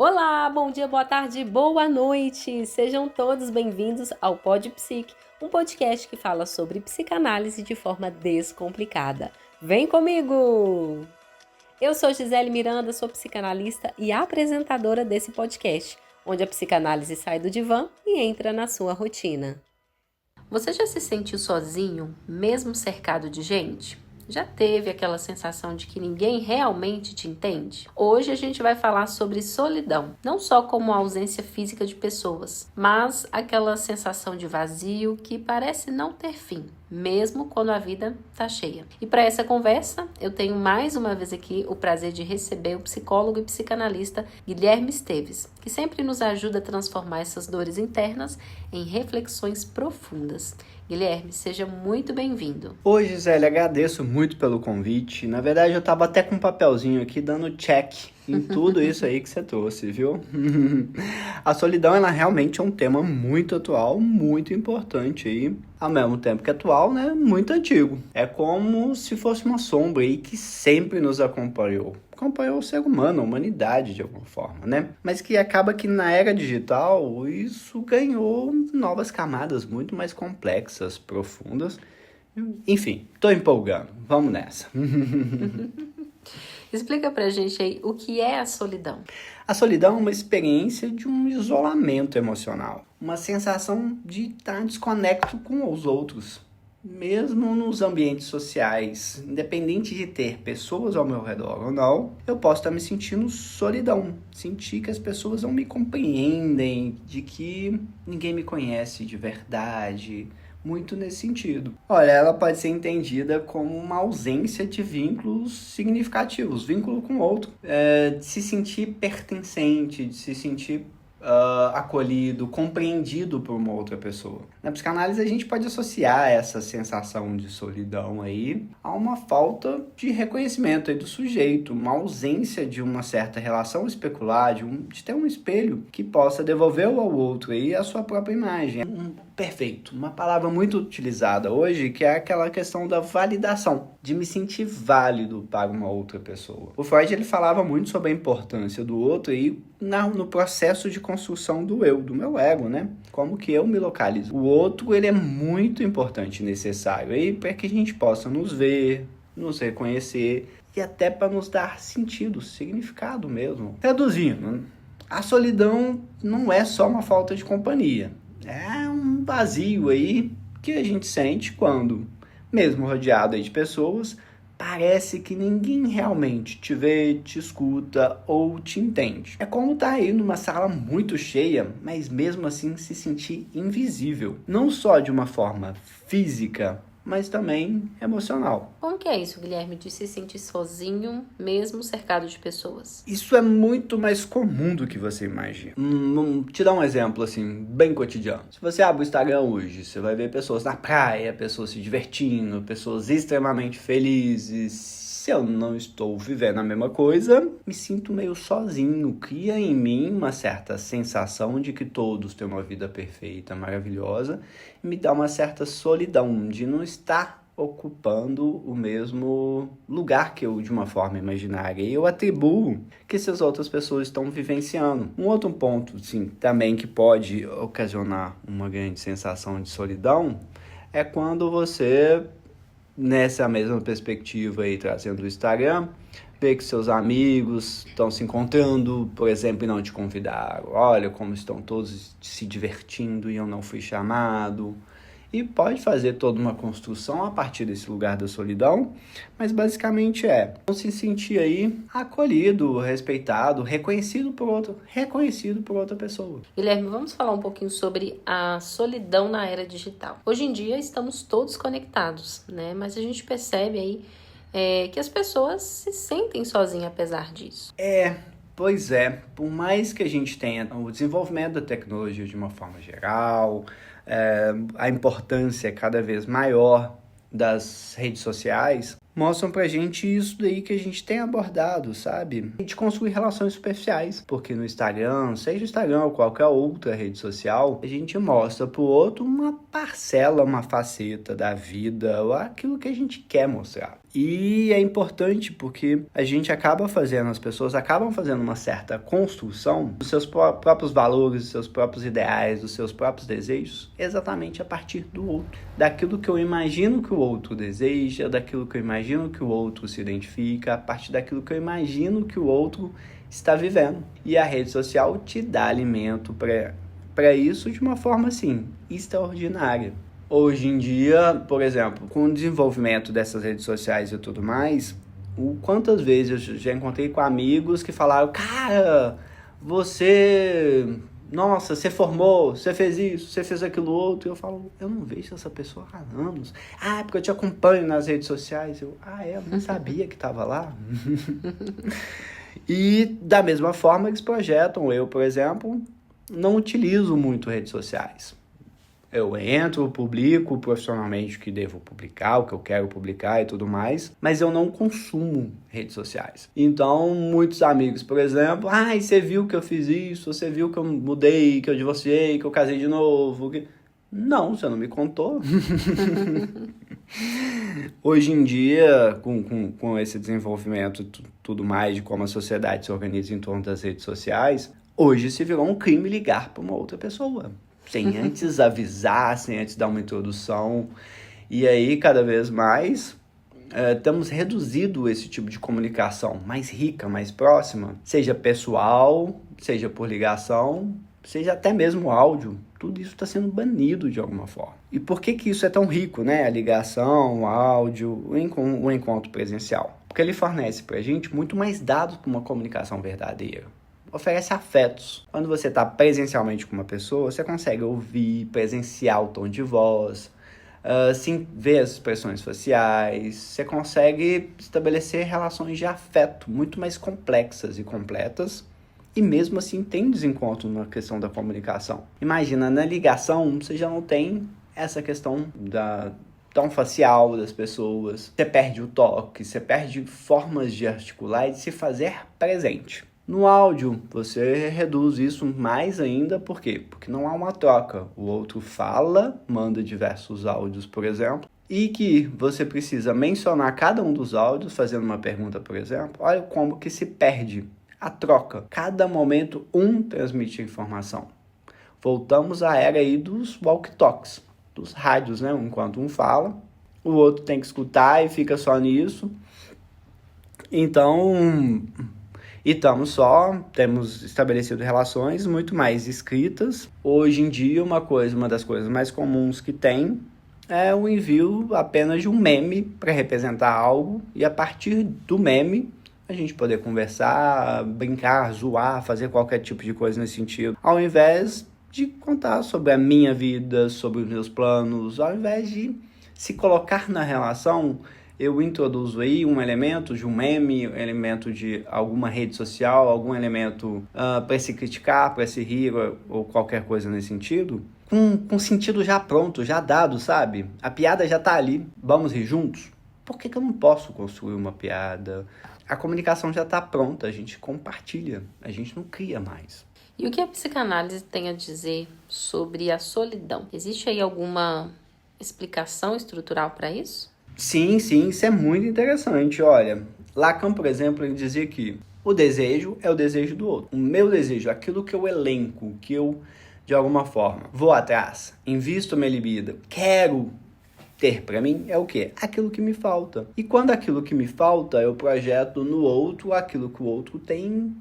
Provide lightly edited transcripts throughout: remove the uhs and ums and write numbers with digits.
Olá, bom dia, boa tarde, boa noite! Sejam todos bem-vindos ao Pod Psique, um podcast que fala sobre psicanálise de forma descomplicada. Vem comigo! Eu sou Gisele Miranda, sou psicanalista e apresentadora desse podcast, onde a psicanálise sai do divã e entra na sua rotina. Você já se sentiu sozinho, mesmo cercado de gente? Já teve aquela sensação de que ninguém realmente te entende? Hoje a gente vai falar sobre solidão, não só como a ausência física de pessoas, mas aquela sensação de vazio que parece não ter fim, mesmo quando a vida está cheia. E para essa conversa, eu tenho mais uma vez aqui o prazer de receber o psicólogo e psicanalista Guilherme Esteves, que sempre nos ajuda a transformar essas dores internas em reflexões profundas. Guilherme, seja muito bem-vindo. Oi, Gisele, agradeço muito pelo convite. Na verdade, eu tava até com um papelzinho aqui dando check em tudo isso aí que você trouxe, viu? A solidão, ela realmente é um tema muito atual, muito importante aí. Ao mesmo tempo que atual, né? Muito antigo. É como se fosse uma sombra aí que sempre nos acompanhou o ser humano, a humanidade de alguma forma, né? Mas que acaba que na era digital isso ganhou novas camadas muito mais complexas, profundas. Enfim, tô empolgando. Vamos nessa. Explica pra gente aí o que é a solidão. A solidão é uma experiência de um isolamento emocional, uma sensação de estar desconecto com os outros. Mesmo nos ambientes sociais, independente de ter pessoas ao meu redor ou não, eu posso estar me sentindo solidão. Sentir que as pessoas não me compreendem, de que ninguém me conhece de verdade. Muito nesse sentido. Olha, ela pode ser entendida como uma ausência de vínculos significativos, vínculo com o outro. De se sentir pertencente, de se sentir acolhido, compreendido por uma outra pessoa. Na psicanálise a gente pode associar essa sensação de solidão aí a uma falta de reconhecimento aí do sujeito, uma ausência de uma certa relação especular, de ter um espelho que possa devolver ao outro aí a sua própria imagem. Perfeito, uma palavra muito utilizada hoje, que é aquela questão da validação, de me sentir válido para uma outra pessoa. O Freud, ele falava muito sobre a importância do outro aí no processo de construção do eu, do meu ego, né? Como que eu me localizo. O outro, ele é muito importante e necessário aí para que a gente possa nos ver, nos reconhecer e até para nos dar sentido, significado mesmo. Traduzindo, a solidão não é só uma falta de companhia. É um vazio aí que a gente sente quando, mesmo rodeado aí de pessoas, parece que ninguém realmente te vê, te escuta ou te entende. É como estar aí numa sala muito cheia, mas mesmo assim se sentir invisível. Não só de uma forma física, mas também emocional. Como que é isso, Guilherme, de se sentir sozinho, mesmo cercado de pessoas? Isso é muito mais comum do que você imagina. Te dar um exemplo, assim, bem cotidiano. Se você abre o Instagram hoje, você vai ver pessoas na praia, pessoas se divertindo, pessoas extremamente felizes. Se eu não estou vivendo a mesma coisa, me sinto meio sozinho. Cria em mim uma certa sensação de que todos têm uma vida perfeita, maravilhosa, e me dá uma certa solidão de não estar ocupando o mesmo lugar que eu, de uma forma imaginária. E eu atribuo que essas outras pessoas estão vivenciando. Um outro ponto, sim, também que pode ocasionar uma grande sensação de solidão é quando você, nessa mesma perspectiva aí, trazendo o Instagram, vê que seus amigos estão se encontrando, por exemplo, e não te convidaram. Olha como estão todos se divertindo e eu não fui chamado. E pode fazer toda uma construção a partir desse lugar da solidão, mas basicamente não se sentir aí acolhido, respeitado, reconhecido por outra pessoa. Guilherme, vamos falar um pouquinho sobre a solidão na era digital. Hoje em dia estamos todos conectados, né? Mas a gente percebe aí que as pessoas se sentem sozinhas apesar disso. Pois é, por mais que a gente tenha o desenvolvimento da tecnologia de uma forma geral, a importância cada vez maior das redes sociais, mostram pra gente isso daí que a gente tem abordado, sabe? A gente construir relações superficiais, porque no Instagram, seja o Instagram ou qualquer outra rede social, a gente mostra pro outro uma parcela, uma faceta da vida, ou aquilo que a gente quer mostrar. E é importante porque a gente acaba fazendo, as pessoas acabam fazendo uma certa construção dos seus próprios valores, dos seus próprios ideais, dos seus próprios desejos, exatamente a partir do outro. Daquilo que eu imagino que o outro deseja, daquilo que eu imagino que o outro se identifica, a partir daquilo que eu imagino que o outro está vivendo. E a rede social te dá alimento para isso de uma forma, assim, extraordinária. Hoje em dia, por exemplo, com o desenvolvimento dessas redes sociais e tudo mais, quantas vezes eu já encontrei com amigos que falaram, cara, nossa, você formou, você fez isso, você fez aquilo outro. E eu falo, eu não vejo essa pessoa há anos. Ah, é porque eu te acompanho nas redes sociais. Eu não sabia que estava lá. E da mesma forma eles projetam. Eu, por exemplo, não utilizo muito redes sociais. Eu entro, publico profissionalmente o que devo publicar, o que eu quero publicar e tudo mais, mas eu não consumo redes sociais. Então, muitos amigos, por exemplo, você viu que eu fiz isso, você viu que eu mudei, que eu divorciei, que eu casei de novo. Não, você não me contou. Hoje em dia, com esse desenvolvimento tudo mais de como a sociedade se organiza em torno das redes sociais, hoje se virou um crime ligar para uma outra pessoa. Sem antes avisar, sem antes dar uma introdução. E aí, cada vez mais, temos reduzido esse tipo de comunicação mais rica, mais próxima, seja pessoal, seja por ligação, seja até mesmo áudio. Tudo isso está sendo banido de alguma forma. E por que isso é tão rico, né? A ligação, o áudio, o encontro presencial? Porque ele fornece para a gente muito mais dados para uma comunicação verdadeira. Oferece afetos. Quando você está presencialmente com uma pessoa, você consegue ouvir, presenciar o tom de voz, sim, ver as expressões faciais, você consegue estabelecer relações de afeto muito mais complexas e completas, e mesmo assim tem desencontro na questão da comunicação. Imagina, na ligação você já não tem essa questão da tom facial das pessoas, você perde o toque, você perde formas de articular e de se fazer presente. No áudio, você reduz isso mais ainda, por quê? Porque não há uma troca. O outro fala, manda diversos áudios, por exemplo, e que você precisa mencionar cada um dos áudios, fazendo uma pergunta, por exemplo. Olha como que se perde a troca. Cada momento, transmite informação. Voltamos à era aí dos walkie-talkies, dos rádios, né? Enquanto um fala, o outro tem que escutar e fica só nisso. Então... temos estabelecido relações muito mais escritas. Hoje em dia, uma das coisas mais comuns que tem é o envio apenas de um meme para representar algo, e a partir do meme a gente poder conversar, brincar, zoar, fazer qualquer tipo de coisa nesse sentido, ao invés de contar sobre a minha vida, sobre os meus planos, ao invés de se colocar na relação. Eu introduzo aí um elemento de um meme, um elemento de alguma rede social, algum elemento para se criticar, para se rir ou qualquer coisa nesse sentido, com sentido já pronto, já dado, sabe? A piada já tá ali, vamos rir juntos? Por que eu não posso construir uma piada? A comunicação já tá pronta, a gente compartilha, a gente não cria mais. E o que a psicanálise tem a dizer sobre a solidão? Existe aí alguma explicação estrutural para isso? Sim, isso é muito interessante. Olha, Lacan, por exemplo, ele dizia que o desejo é o desejo do outro. O meu desejo, aquilo que eu elenco, que eu, de alguma forma, vou atrás, invisto minha libido, quero ter para mim, é o quê? Aquilo que me falta. E quando aquilo que me falta, eu projeto no outro aquilo que o outro tem,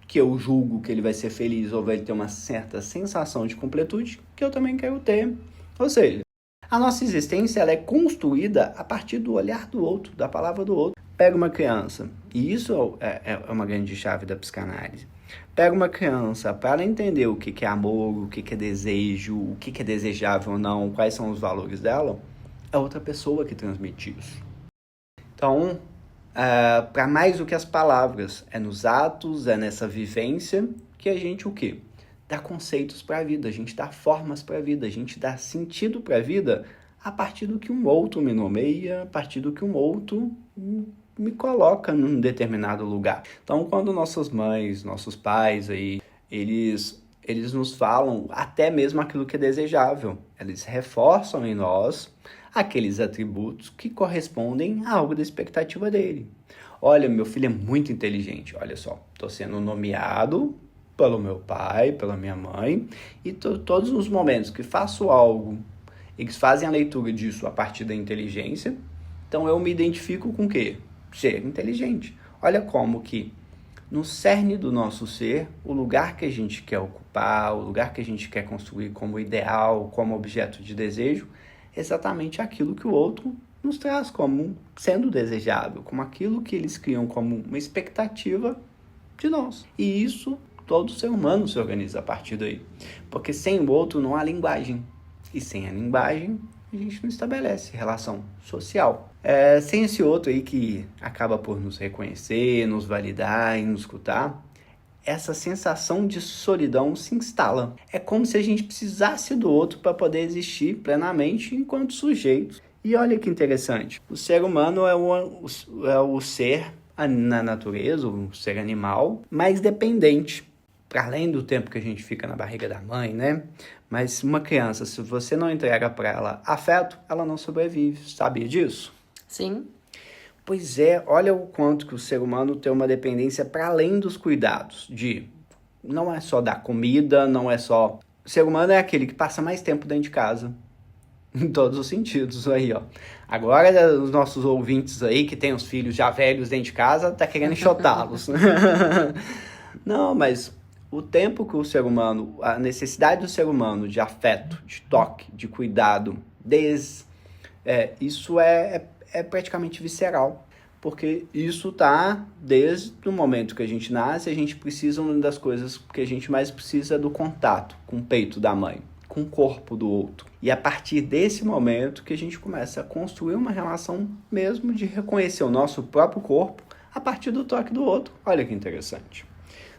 que eu julgo que ele vai ser feliz ou vai ter uma certa sensação de completude, que eu também quero ter. Ou seja, a nossa existência ela é construída a partir do olhar do outro, da palavra do outro. Pega uma criança, e isso é uma grande chave da psicanálise. Pega uma criança para ela entender o que é amor, o que é desejo, o que é desejável ou não, quais são os valores dela, é outra pessoa que transmite isso. Então, para mais do que as palavras, é nos atos, é nessa vivência que a gente o quê? Dá conceitos para a vida, a gente dá formas para a vida, a gente dá sentido para a vida a partir do que um outro me nomeia, a partir do que um outro me coloca num determinado lugar. Então, quando nossas mães, nossos pais aí, eles nos falam até mesmo aquilo que é desejável. Eles reforçam em nós aqueles atributos que correspondem a algo da expectativa dele. Olha, meu filho é muito inteligente, olha só, estou sendo nomeado pelo meu pai, pela minha mãe, e todos os momentos que faço algo, eles fazem a leitura disso a partir da inteligência, então eu me identifico com o quê? Ser inteligente. Olha como que no cerne do nosso ser, o lugar que a gente quer ocupar, o lugar que a gente quer construir como ideal, como objeto de desejo, é exatamente aquilo que o outro nos traz como sendo desejável, como aquilo que eles criam como uma expectativa de nós. E isso, todo ser humano se organiza a partir daí. Porque sem o outro não há linguagem. E sem a linguagem, a gente não estabelece relação social. Sem esse outro aí que acaba por nos reconhecer, nos validar e nos escutar, essa sensação de solidão se instala. É como se a gente precisasse do outro para poder existir plenamente enquanto sujeitos. E olha que interessante, o ser humano é o ser na natureza, o ser animal, mais dependente. Para além do tempo que a gente fica na barriga da mãe, né? Mas uma criança, se você não entrega para ela afeto, ela não sobrevive. Sabia disso? Sim. Pois é, olha o quanto que o ser humano tem uma dependência para além dos cuidados. Não é só dar comida, não é só... O ser humano é aquele que passa mais tempo dentro de casa. Em todos os sentidos aí, ó. Agora, os nossos ouvintes aí, que tem os filhos já velhos dentro de casa, tá querendo enxotá-los. Não, mas o tempo que o ser humano, a necessidade do ser humano de afeto, de toque, de cuidado, isso é praticamente visceral. Porque isso tá desde o momento que a gente nasce, a gente precisa, uma das coisas que a gente mais precisa é do contato com o peito da mãe, com o corpo do outro. E a partir desse momento que a gente começa a construir uma relação mesmo de reconhecer o nosso próprio corpo a partir do toque do outro. Olha que interessante.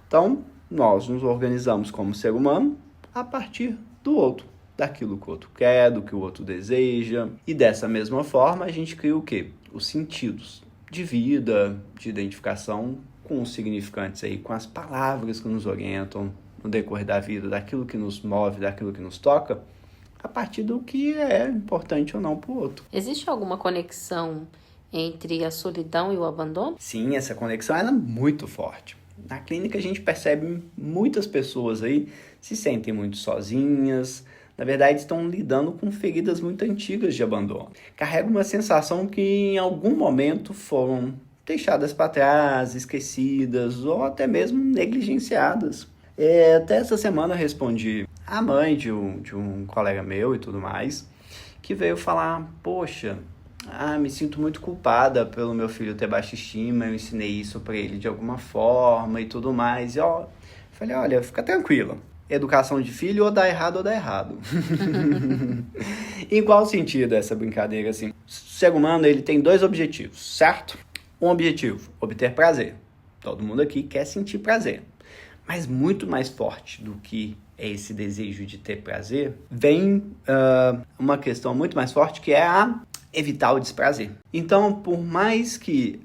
Então, nós nos organizamos como ser humano a partir do outro, daquilo que o outro quer, do que o outro deseja. E dessa mesma forma, a gente cria o quê? Os sentidos de vida, de identificação com os significantes aí, com as palavras que nos orientam no decorrer da vida, daquilo que nos move, daquilo que nos toca, a partir do que é importante ou não para o outro. Existe alguma conexão entre a solidão e o abandono? Sim, essa conexão é muito forte. Na clínica a gente percebe muitas pessoas aí se sentem muito sozinhas, na verdade estão lidando com feridas muito antigas de abandono. Carregam uma sensação que em algum momento foram deixadas para trás, esquecidas ou até mesmo negligenciadas. Até essa semana eu respondi a mãe de um colega meu e tudo mais, que veio falar, poxa, me sinto muito culpada pelo meu filho ter baixa estima, eu ensinei isso para ele de alguma forma e tudo mais. E falei, olha, fica tranquila, educação de filho ou dá errado ou dá errado. Em qual sentido essa brincadeira assim? O ser humano ele tem 2 objetivos, certo? Um objetivo, obter prazer. Todo mundo aqui quer sentir prazer. Mas muito mais forte do que esse desejo de ter prazer, vem uma questão muito mais forte que é a evitar o desprazer. Então, por mais que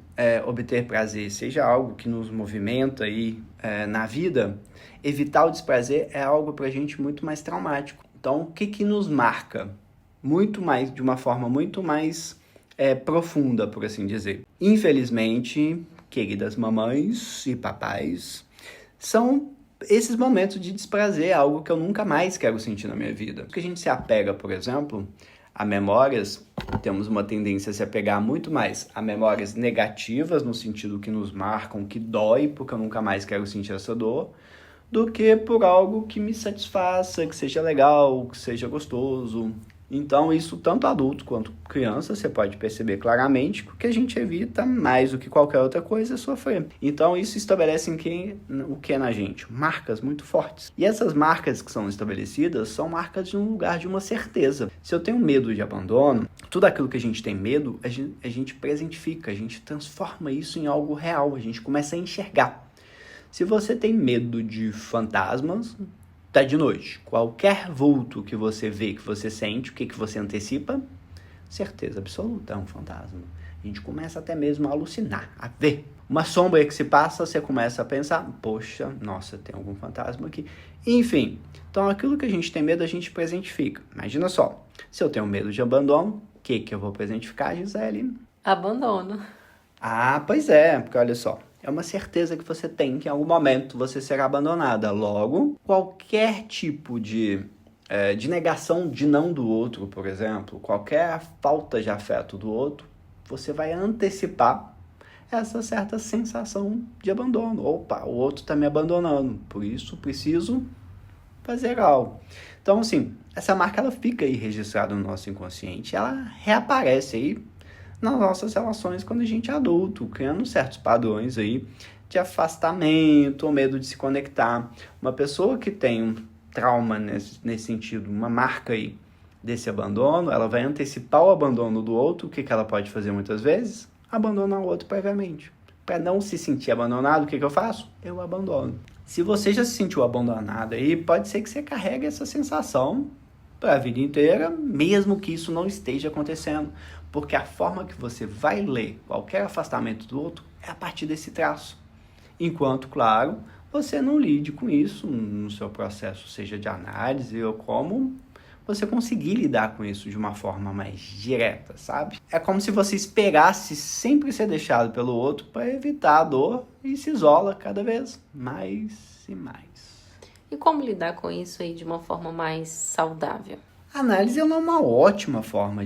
obter prazer seja algo que nos movimenta aí, na vida, evitar o desprazer é algo pra gente muito mais traumático. Então, o que nos marca? Muito mais, de uma forma muito mais profunda, por assim dizer. Infelizmente, queridas mamães e papais, são esses momentos de desprazer, algo que eu nunca mais quero sentir na minha vida. Porque a gente se apega, por exemplo, a memórias, temos uma tendência a se apegar muito mais a memórias negativas, no sentido que nos marcam, que dói, porque eu nunca mais quero sentir essa dor, do que por algo que me satisfaça, que seja legal, que seja gostoso. Então, isso tanto adulto quanto criança, você pode perceber claramente que o que a gente evita mais do que qualquer outra coisa é sofrer. Então, isso estabelece o que é na gente? Marcas muito fortes. E essas marcas que são estabelecidas são marcas de um lugar de uma certeza. Se eu tenho medo de abandono, tudo aquilo que a gente tem medo, a gente presentifica, a gente transforma isso em algo real, a gente começa a enxergar. Se você tem medo de fantasmas, tá de noite. Qualquer vulto que você vê, que você sente, o que você antecipa? Certeza absoluta, é um fantasma. A gente começa até mesmo a alucinar, a ver. Uma sombra que se passa, você começa a pensar, poxa, nossa, tem algum fantasma aqui. Enfim, então aquilo que a gente tem medo, a gente presentifica. Imagina só, se eu tenho medo de abandono, o que eu vou presentificar, Gisele? Abandono. Ah, pois é, porque olha só, é uma certeza que você tem que em algum momento você será abandonada. Logo, qualquer tipo de negação de não do outro, por exemplo, qualquer falta de afeto do outro, você vai antecipar essa certa sensação de abandono. Opa, o outro está me abandonando, por isso preciso fazer algo. Então, assim, essa marca ela fica aí registrada no nosso inconsciente, ela reaparece aí nas nossas relações quando a gente é adulto, criando certos padrões aí de afastamento ou medo de se conectar. Uma pessoa que tem um trauma nesse sentido, uma marca aí desse abandono, ela vai antecipar o abandono do outro. O que ela pode fazer muitas vezes? Abandonar o outro previamente. Para não se sentir abandonado, o que eu faço? Eu abandono. Se você já se sentiu abandonado aí, pode ser que você carregue essa sensação para a vida inteira, mesmo que isso não esteja acontecendo. Porque a forma que você vai ler qualquer afastamento do outro é a partir desse traço. Enquanto, claro, você não lide com isso no seu processo, seja de análise ou como você conseguir lidar com isso de uma forma mais direta, sabe? É como se você esperasse sempre ser deixado pelo outro para evitar a dor e se isola cada vez mais e mais. E como lidar com isso aí de uma forma mais saudável? A análise é uma ótima forma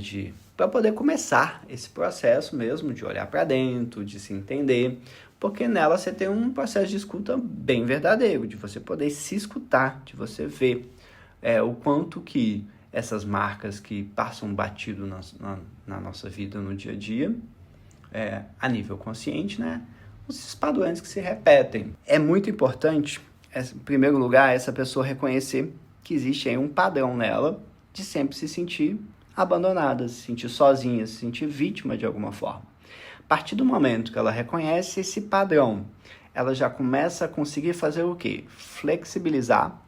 para poder começar esse processo mesmo de olhar para dentro, de se entender, porque nela você tem um processo de escuta bem verdadeiro, de você poder se escutar, de você ver o quanto que essas marcas que passam batido na nossa vida no dia a dia, a nível consciente, né? Esses padrões que se repetem. É muito importante, em primeiro lugar, essa pessoa reconhecer que existe aí um padrão nela de sempre se sentir abandonada, se sentir sozinha, se sentir vítima de alguma forma. A partir do momento que ela reconhece esse padrão, ela já começa a conseguir fazer o quê? Flexibilizar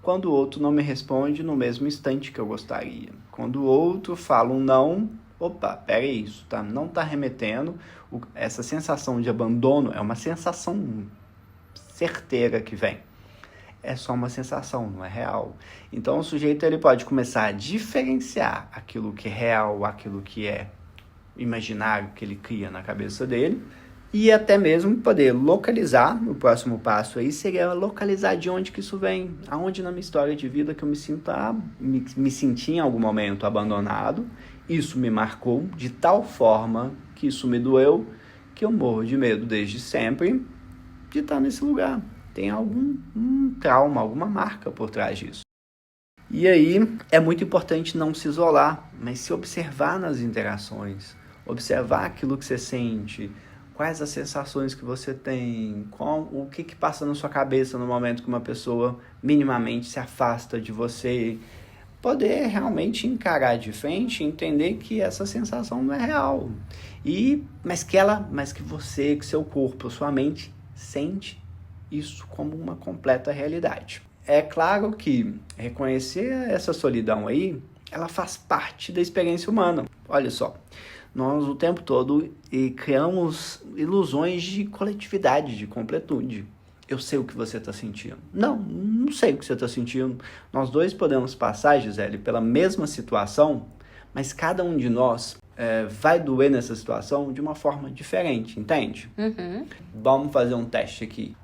quando o outro não me responde no mesmo instante que eu gostaria. Quando o outro fala um não, opa, peraí, isso não está remetendo. Essa sensação de abandono é uma sensação certeira que vem. É só uma sensação, não é real. Então o sujeito ele pode começar a diferenciar aquilo que é real, aquilo que é imaginário que ele cria na cabeça dele, e até mesmo poder localizar. O próximo passo aí seria localizar de onde que isso vem, aonde na minha história de vida que eu me senti em algum momento abandonado, isso me marcou de tal forma que isso me doeu, que eu morro de medo desde sempre de estar nesse lugar. Tem algum trauma, alguma marca por trás disso. E aí é muito importante não se isolar, mas se observar nas interações, observar aquilo que você sente, quais as sensações que você tem, o que passa na sua cabeça no momento que uma pessoa minimamente se afasta de você. Poder realmente encarar de frente e entender que essa sensação não é real. Mas que você, que seu corpo, sua mente sente isso como uma completa realidade. É claro que reconhecer essa solidão aí, ela faz parte da experiência humana. Olha só, nós o tempo todo criamos ilusões de coletividade, de completude. Eu sei o que você está sentindo. Não sei o que você está sentindo. Nós dois podemos passar, Gisele, pela mesma situação, mas cada um de nós vai doer nessa situação de uma forma diferente, entende? Uhum. Vamos fazer um teste aqui.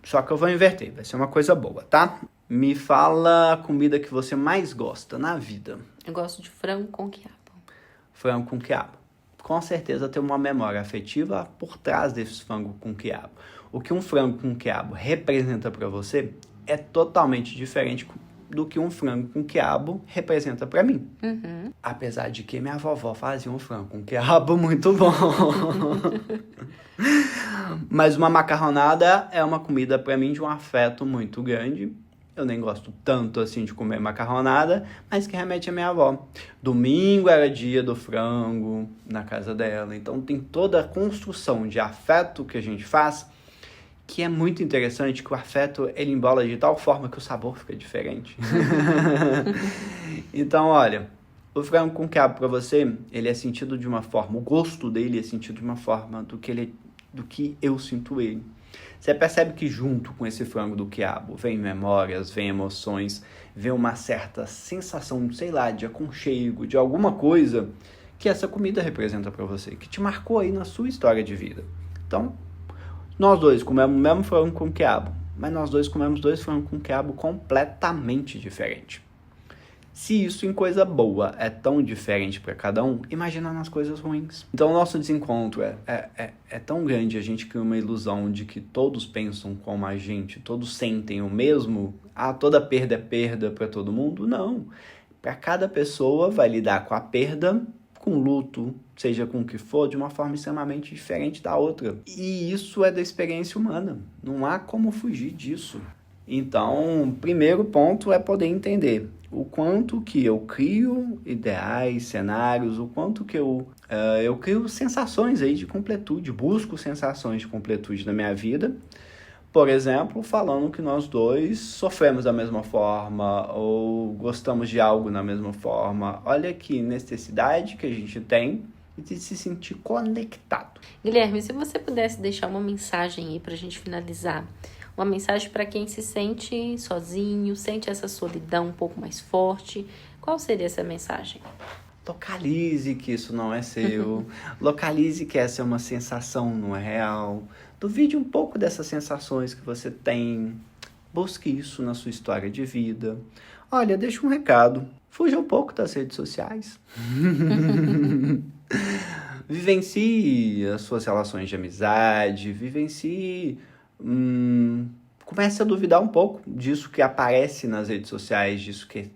Só que eu vou inverter, vai ser uma coisa boa, tá? Me fala a comida que você mais gosta na vida. Eu gosto de frango com quiabo. Frango com quiabo. Com certeza tem uma memória afetiva por trás desse frango com quiabo. O que um frango com quiabo representa para você é totalmente diferente do que um frango com quiabo representa para mim. Uhum. Apesar de que minha vovó fazia um frango com quiabo muito bom. Mas uma macarronada é uma comida para mim de um afeto muito grande. Eu nem gosto tanto assim de comer macarronada, mas que remete à minha avó. Domingo era dia do frango na casa dela. Então tem toda a construção de afeto que a gente faz, que é muito interessante, que o afeto ele embola de tal forma que o sabor fica diferente. Então, olha, O frango com quiabo para você, ele é sentido de uma forma, o gosto dele é sentido de uma forma do que eu sinto ele. Você percebe que junto com esse frango do quiabo vem memórias, vem emoções, vem uma certa sensação, sei lá, de aconchego, de alguma coisa que essa comida representa para você, que te marcou aí na sua história de vida. Então, nós dois comemos o mesmo frango com quiabo, mas nós dois comemos 2 frangos com quiabo completamente diferentes. Se isso em coisa boa é tão diferente para cada um, imagina nas coisas ruins. Então o nosso desencontro é tão grande, a gente cria uma ilusão de que todos pensam como a gente, todos sentem o mesmo. Toda perda é perda para todo mundo? Não. Para cada pessoa vai lidar com a perda, com luto, seja com o que for, de uma forma extremamente diferente da outra. E isso é da experiência humana. Não há como fugir disso. Então, o primeiro ponto é poder entender o quanto que eu crio ideais, cenários, o quanto que eu crio sensações aí de completude, busco sensações de completude na minha vida. Por exemplo, falando que nós dois sofremos da mesma forma ou gostamos de algo da mesma forma. Olha que necessidade que a gente tem de se sentir conectado. Guilherme, se você pudesse deixar uma mensagem aí pra gente finalizar, uma mensagem para quem se sente sozinho, sente essa solidão um pouco mais forte, qual seria essa mensagem? Localize que isso não é seu. Localize que essa é uma sensação, não é real. Duvide um pouco dessas sensações que você tem. Busque isso na sua história de vida. Olha, deixa um recado. Fuja um pouco das redes sociais. Vivencie as suas relações de amizade. Vivencie... comece a duvidar um pouco disso que aparece nas redes sociais, disso que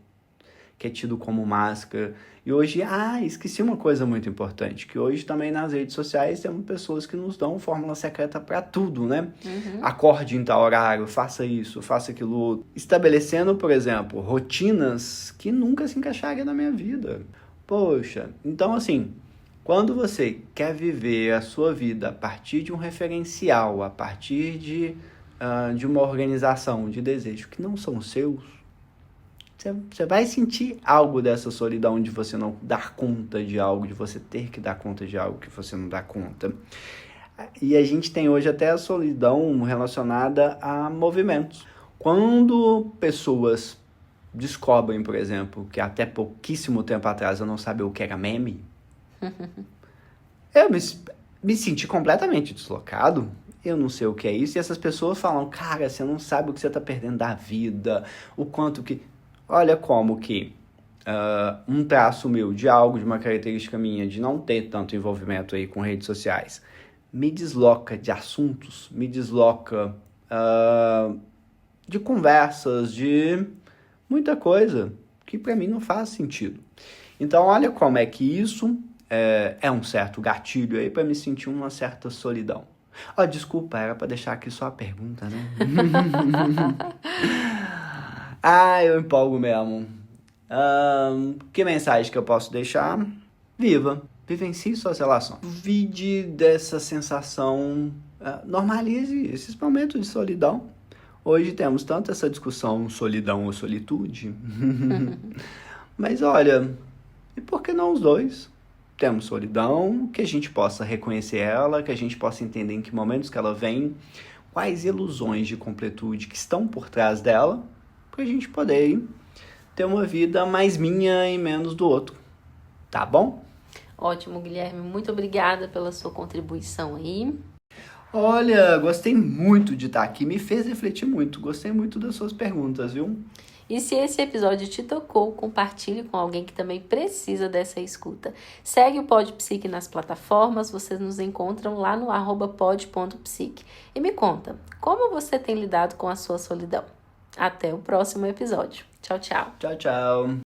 é tido como máscara. E hoje, esqueci uma coisa muito importante, que hoje também nas redes sociais temos pessoas que nos dão fórmula secreta para tudo, né? Acorde em tal horário, faça isso, faça aquilo outro. Estabelecendo, por exemplo, rotinas que nunca se encaixariam na minha vida. Poxa, então assim, quando você quer viver a sua vida a partir de um referencial, a partir de uma organização, de desejo que não são seus, você vai sentir algo dessa solidão de você não dar conta de algo, de você ter que dar conta de algo que você não dá conta. E a gente tem hoje até a solidão relacionada a movimentos. Quando pessoas descobrem, por exemplo, que até pouquíssimo tempo atrás eu não sabia o que era meme, eu me senti completamente deslocado. Eu não sei o que é isso. E essas pessoas falam, cara, você não sabe o que você está perdendo da vida, o quanto que... Olha como que um traço meu de algo, de uma característica minha, de não ter tanto envolvimento aí com redes sociais, me desloca de assuntos, me desloca de conversas, de muita coisa que para mim não faz sentido. Então, olha como é que isso é um certo gatilho aí para me sentir uma certa solidão. Desculpa, era para deixar aqui só a pergunta, né? Eu empolgo mesmo. Que mensagem que eu posso deixar? Vivencie suas relações. Vide dessa sensação, normalize esses momentos de solidão. Hoje temos tanto essa discussão solidão ou solitude. Mas olha, e por que não os dois? Temos solidão, que a gente possa reconhecer ela, que a gente possa entender em que momentos que ela vem, quais ilusões de completude que estão por trás dela, para a gente poder ter uma vida mais minha e menos do outro. Tá bom? Ótimo, Guilherme. Muito obrigada pela sua contribuição aí. Olha, gostei muito de estar aqui. Me fez refletir muito. Gostei muito das suas perguntas, viu? E se esse episódio te tocou, compartilhe com alguém que também precisa dessa escuta. Segue o Pod Psique nas plataformas, vocês nos encontram lá no @pod.psique. E me conta, como você tem lidado com a sua solidão? Até o próximo episódio. Tchau, tchau. Tchau, tchau.